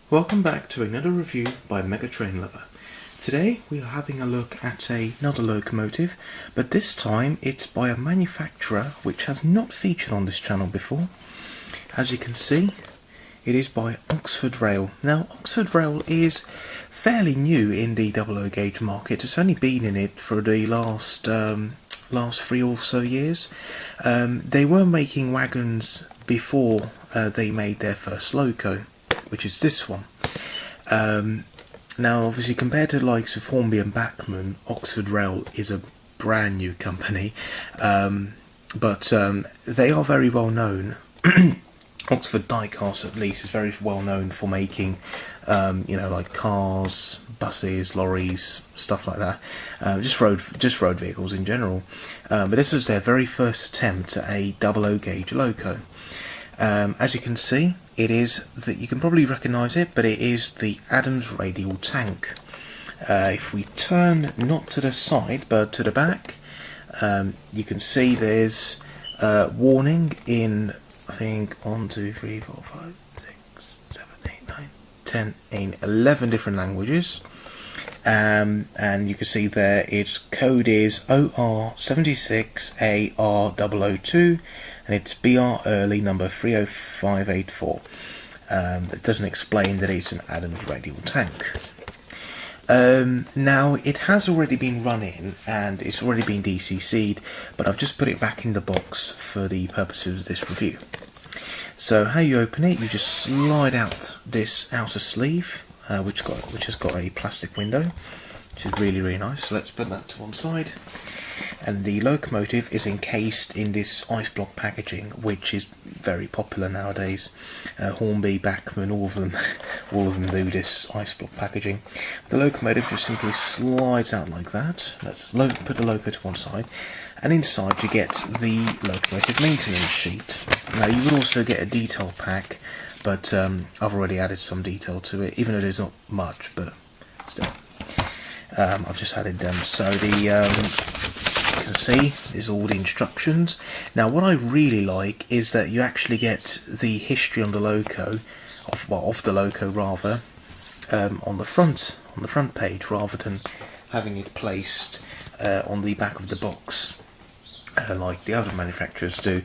Welcome back to another review by Mega Train Lover. Today we are having a look at another locomotive, but this time it's by a manufacturer which has not featured on this channel before. As you can see, it is by Oxford Rail. Now, Oxford Rail is fairly new in the 00 gauge market. It's only been in it for the last 3 or so years. They were making wagons before they made their first loco, which is this one. Now, obviously, compared to the likes of Hornby and Bachmann, Oxford Rail is a brand new company, but they are very well known. Oxford Diecast, at least, is very well known for making, like cars, buses, lorries, stuff like that. Just road vehicles in general. But this was their very first attempt at a 00 gauge loco. As you can see, it is that you can probably recognise it, but it is the Adams radial tank. If we turn not to the side but to the back, you can see there's warning in, I think, 1, 2, 3, 4, 5, 6, 7, 8, 9, 10, 11 different languages. And you can see there its code is OR76AR002, and it's BR early number 30584. It doesn't explain that it's an Adams radial tank. Now, it has already been running and it's already been DCC'd, but I've just put it back in the box for the purposes of this review. So how you open it, you just slide out this outer sleeve, which has got a plastic window, which is really, really nice. So let's put that to one side. And the locomotive is encased in this ice block packaging, which is very popular nowadays. Hornby, Bachmann, all of them do this ice block packaging. The locomotive just simply slides out like that. Let's put the loco to one side, and inside you get the locomotive maintenance sheet. Now, you would also get a detail pack, but I've already added some detail to it, even though there's not much, but still. I've just added them. So you can see there's all the instructions. Now, what I really like is that you actually get the history on the loco, of the loco rather, on the front page, rather than having it placed on the back of the box like the other manufacturers do.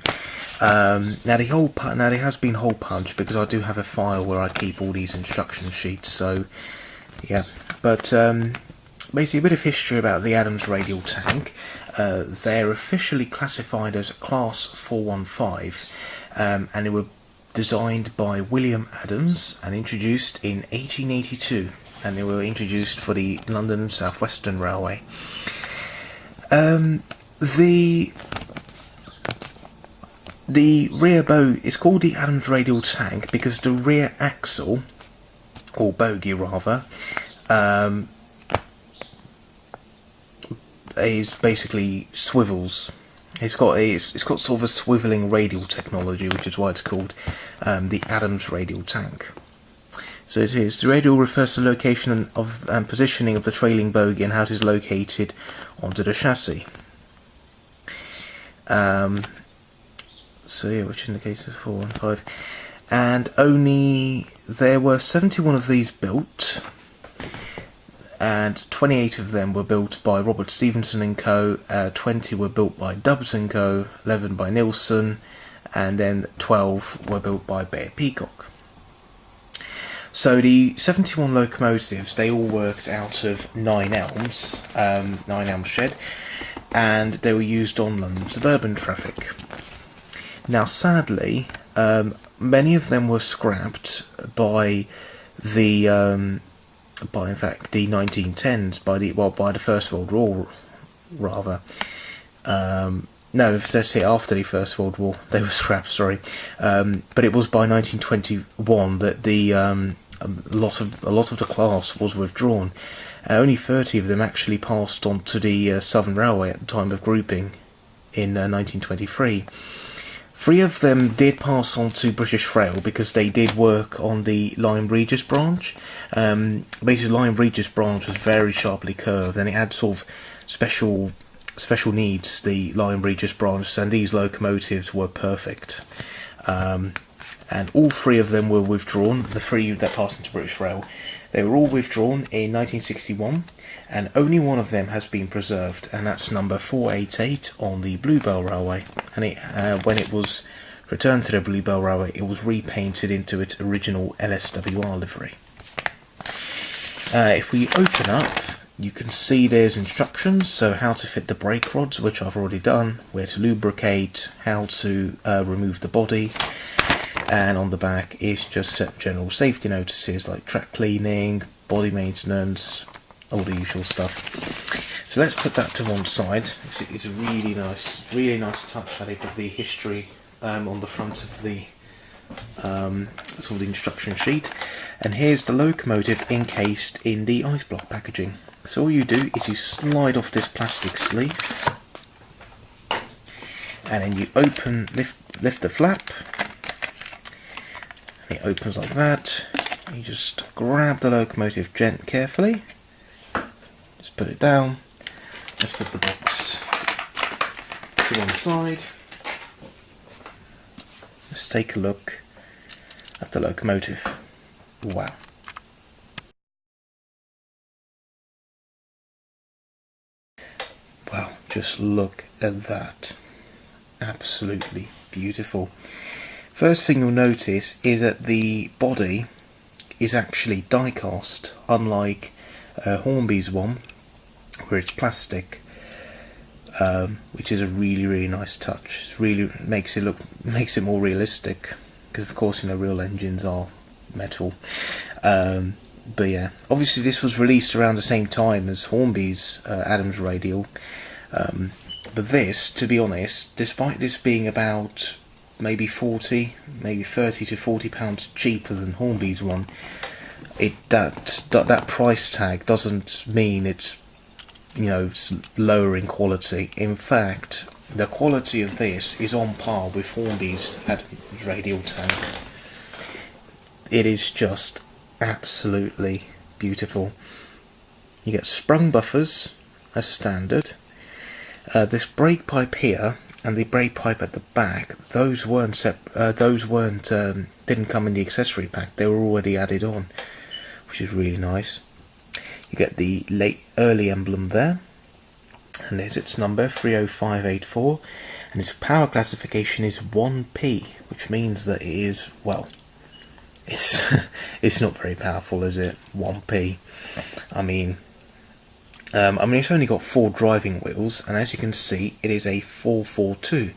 Now there has been hole punch, because I do have a file where I keep all these instruction sheets. So yeah, but basically a bit of history about the Adams radial tank. They're officially classified as Class 415, and they were designed by William Adams and introduced in 1882, and they were introduced for the London South Western Railway. The rear bow is called the Adams radial tank because the rear axle, or bogie rather, is basically swivels. It's got sort of a swiveling radial technology, which is why it's called the Adams radial tank. So it is. The radial refers to the location of and positioning of the trailing bogie and how it is located onto the chassis. So yeah, which indicates 4 and 5, and there were 71 of these built, and 28 of them were built by Robert Stevenson and Co. 20 were built by Dubbs and Co. 11 by Nilsson, and then 12 were built by Bear Peacock. So the 71 locomotives, they all worked out of 9 Elms shed, and they were used on London suburban traffic. Now, sadly, many of them were scrapped by the in fact the 1910s, by the First World War rather. No, it says here after the First World War they were scrapped. Sorry, but it was by 1921 that a lot of the class was withdrawn. Only 30 of them actually passed on to the Southern Railway at the time of grouping in 1923. 3 of them did pass on to British Rail because they did work on the Lyme Regis branch. Basically, Lyme Regis branch was very sharply curved, and it had sort of special needs, the Lyme Regis branch, and these locomotives were perfect. and all three of them were withdrawn. The three that passed into British Rail, they were all withdrawn in 1961, and only one of them has been preserved, and that's number 488 on the Bluebell Railway. And when it was returned to the Bluebell Railway, it was repainted into its original LSWR livery. If we open up, you can see there's instructions, so how to fit the brake rods, which I've already done, where to lubricate, how to remove the body, and on the back is just general safety notices like track cleaning, body maintenance, all the usual stuff. So let's put that to one side. It's a really nice touch added with the history on the front of the sort of the instruction sheet. And here's the locomotive encased in the ice block packaging. So all you do is you slide off this plastic sleeve, and then you lift the flap, and it opens like that. You just grab the locomotive carefully, just put it down. Let's put the box to one side. Let's take a look at the locomotive. Wow. Wow, just look at that. Absolutely beautiful. First thing you'll notice is that the body is actually die cast, unlike Hornby's one, where it's plastic, which is a really nice touch. It really makes it more realistic, because of course, you know, real engines are metal. But yeah, obviously this was released around the same time as Hornby's Adams Radial. But this, to be honest, despite this being about maybe 30 to 40 pounds cheaper than Hornby's one, that price tag doesn't mean it's, you know, lower in quality. In fact, the quality of this is on par with Hornby's Adams Radial tank. It is just absolutely beautiful. You get sprung buffers as standard. This brake pipe here and the brake pipe at the back, those didn't come in the accessory pack. They were already added on, which is really nice. You get the early emblem there, and there's its number 30584, and its power classification is 1P, which means that it is, well, it's not very powerful, is it? 1P. I mean, it's only got 4 driving wheels, and as you can see, it is a 442.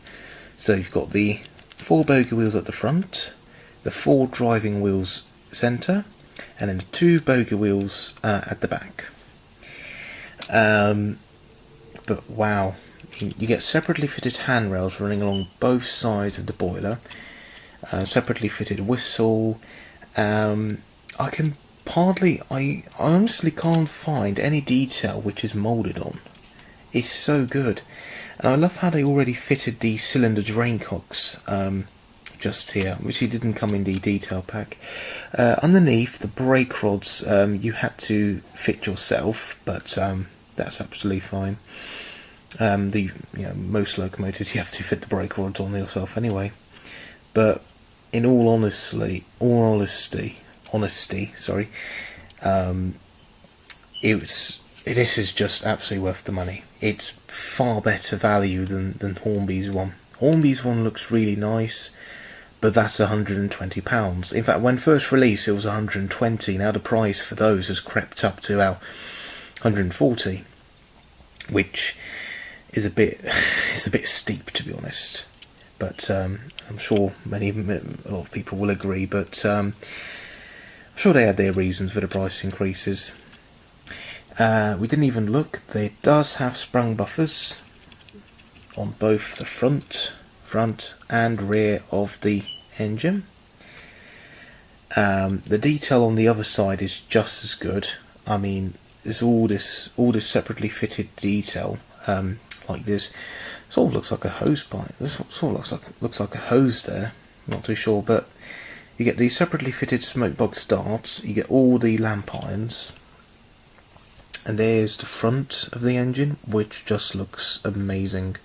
So you've got the 4 bogie wheels at the front, the 4 driving wheels centre, and then the 2 bogie wheels at the back. But wow, you get separately fitted handrails running along both sides of the boiler, separately fitted whistle. I honestly can't find any detail which is moulded on. It's so good. And I love how they already fitted the cylinder drain cocks just here, which he didn't come in the detail pack. Underneath, the brake rods you had to fit yourself, but that's absolutely fine. Most locomotives you have to fit the brake rods on yourself anyway. But in all honesty, this is just absolutely worth the money. It's far better value than Hornby's one. Hornby's one looks really nice, but that's £120. In fact, when first released, it was 120. Now the price for those has crept up to about 140, which is a bit steep, to be honest. But I'm sure a lot of people will agree. But I'm sure they had their reasons for the price increases. We didn't even look. It does have sprung buffers on both the front and rear of the engine. The detail on the other side is just as good. I mean, there's all this separately fitted detail like this. Sort of looks like a hose pipe. This sort of looks like a hose there. Not too sure, but you get these separately fitted smoke box starts. You get all the lamp irons, and there's the front of the engine, which just looks amazing.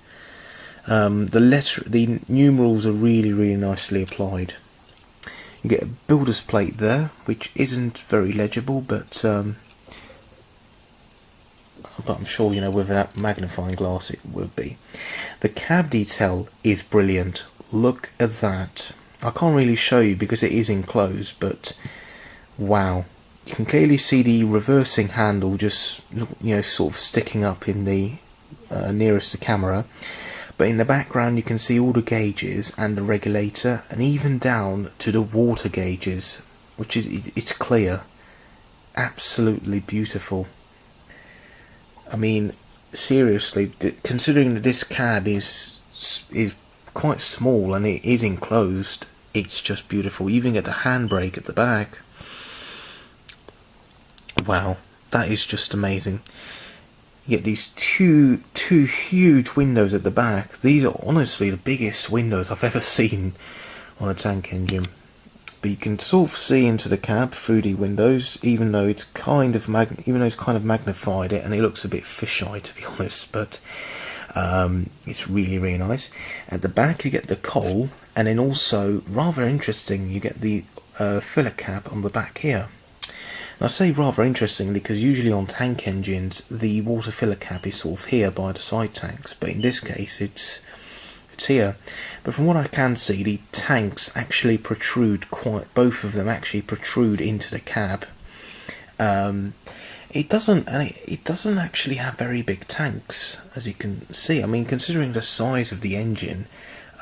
The numerals are really nicely applied. You get a builder's plate there, which isn't very legible, but I'm sure, you know, with that magnifying glass it would be. The cab detail is brilliant. Look at that. I can't really show you because it is enclosed, but wow. You can clearly see the reversing handle just, you know, sort of sticking up in the nearest to camera. But in the background you can see all the gauges and the regulator, and even down to the water gauges, which is, it's clear. Absolutely beautiful. I mean, seriously, considering that this cab is quite small and it is enclosed, it's just beautiful. You even get the handbrake at the back. Wow, that is just amazing. You get these two huge windows at the back. These are honestly the biggest windows I've ever seen on a tank engine. But you can sort of see into the cab through the windows, even though it's kind of magnified it, and it looks a bit fisheye, to be honest. But it's really nice. At the back you get the coal, and then also, rather interesting, you get the filler cap on the back here. And I say rather interesting because usually on tank engines the water filler cap is sort of here by the side tanks, but in this case it's here. But from what I can see, the tanks actually protrude both of them actually protrude into the cab. It doesn't actually have very big tanks, as you can see. I mean, considering the size of the engine,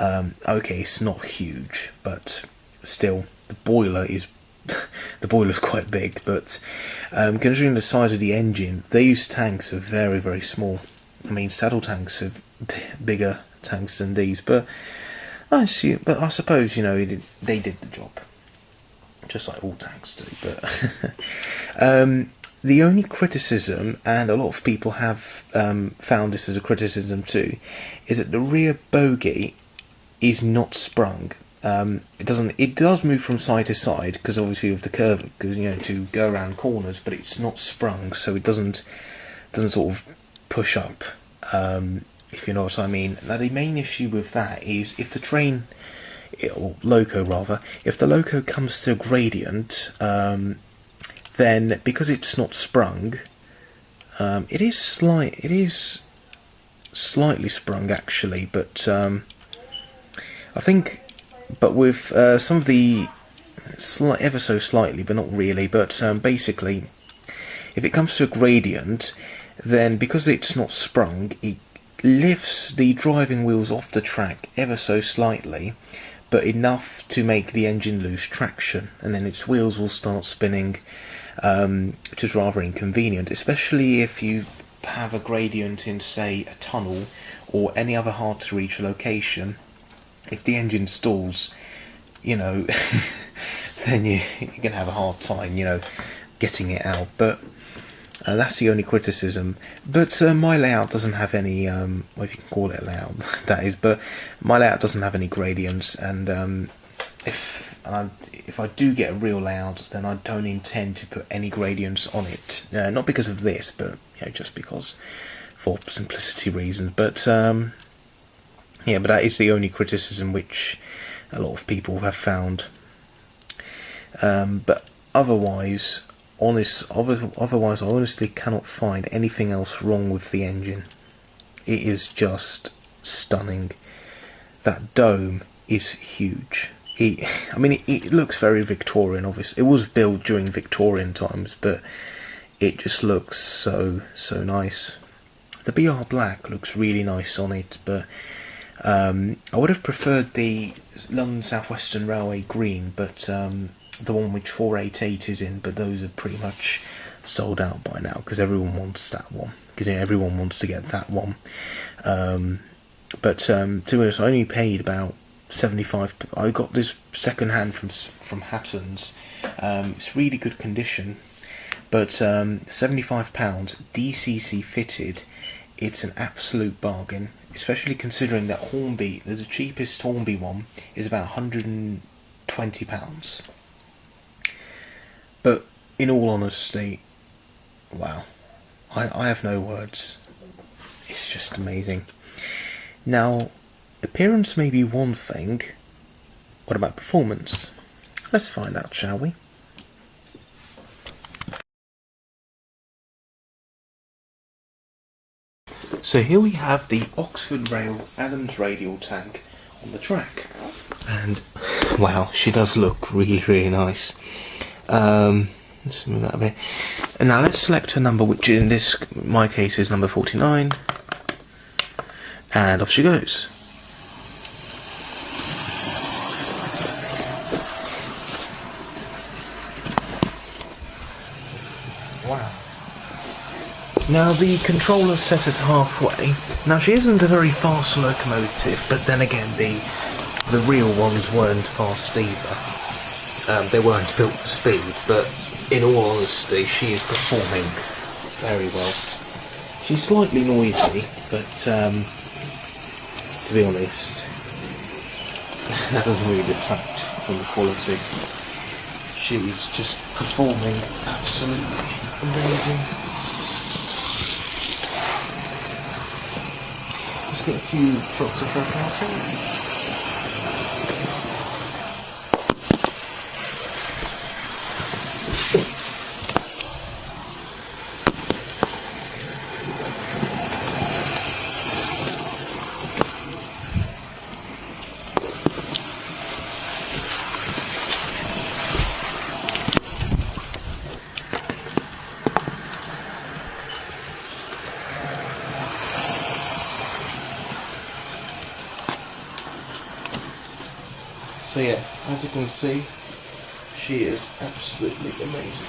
okay, it's not huge, but still, the boiler is quite big. But considering the size of the engine, these tanks are very small. I mean, saddle tanks are bigger tanks than these, but I suppose, you know, they did the job, just like all tanks do. But the only criticism, and a lot of people have found this as a criticism too, is that the rear bogie is not sprung. It does move from side to side because obviously of the curve, because, you know, to go around corners, but it's not sprung, so it doesn't sort of push up, if you know what I mean. Now the main issue with that is if the train, or loco rather, if the loco comes to a gradient, then because it's not sprung, it is slightly sprung actually, but I think. But with some of the ever so slightly, but not really, but basically, if it comes to a gradient, then because it's not sprung, it lifts the driving wheels off the track ever so slightly, but enough to make the engine lose traction, and then its wheels will start spinning, which is rather inconvenient, especially if you have a gradient in, say, a tunnel or any other hard to reach location. If the engine stalls, you know, then you're going to have a hard time, you know, getting it out. But that's the only criticism. But my layout doesn't have any, well, if you can call it a layout, that is, but my layout doesn't have any gradients, and if I do get a real layout, then I don't intend to put any gradients on it. Not because of this, but, you know, just because, for simplicity reasons. But yeah, but that is the only criticism which a lot of people have found. But otherwise, I honestly cannot find anything else wrong with the engine. It is just stunning. That dome is huge. It looks very Victorian, obviously. It was built during Victorian times, but it just looks so nice. The BR Black looks really nice on it, but I would have preferred the London South Western Railway green, but the one which 488 is in, but those are pretty much sold out by now because everyone wants that one, because, you know, everyone wants to get that one. But to be honest, I only paid about 75. I got this second hand from Hatton's. It's really good condition, but £75 DCC fitted. It's an absolute bargain, especially considering that Hornby, the cheapest Hornby one, is about £120. But in all honesty, wow, I have no words. It's just amazing. Now, appearance may be one thing. What about performance? Let's find out, shall we? So here we have the Oxford Rail Adams Radial tank on the track, and wow, she does look really, really nice. Let's move that a bit. And now let's select her number, which in my case is number 49, and off she goes. Wow. Now the controller's set at halfway. Now she isn't a very fast locomotive, but then again the real ones weren't fast either. They weren't built for speed, but in all honesty she is performing very well. She's slightly noisy, but to be honest, that doesn't really detract from the quality. She's just performing absolutely amazing. Let's get a few shots of her passing. So yeah, as you can see, she is absolutely amazing.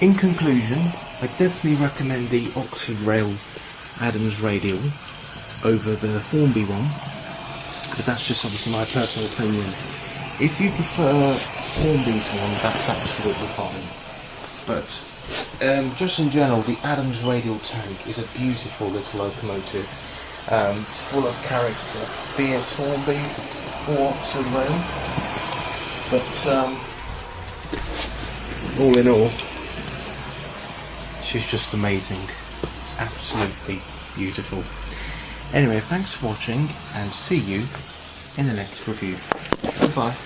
In conclusion, I definitely recommend the Oxford Rail Adams Radial over the Formby one, but that's just obviously my personal opinion. If you prefer Formby's one, that's absolutely fine. But just in general, the Adams Radial tank is a beautiful little locomotive, full of character, be it Hornby or Oxford Rail. But all in all, she's just amazing, absolutely beautiful. Anyway, thanks for watching, and see you in the next review. Goodbye.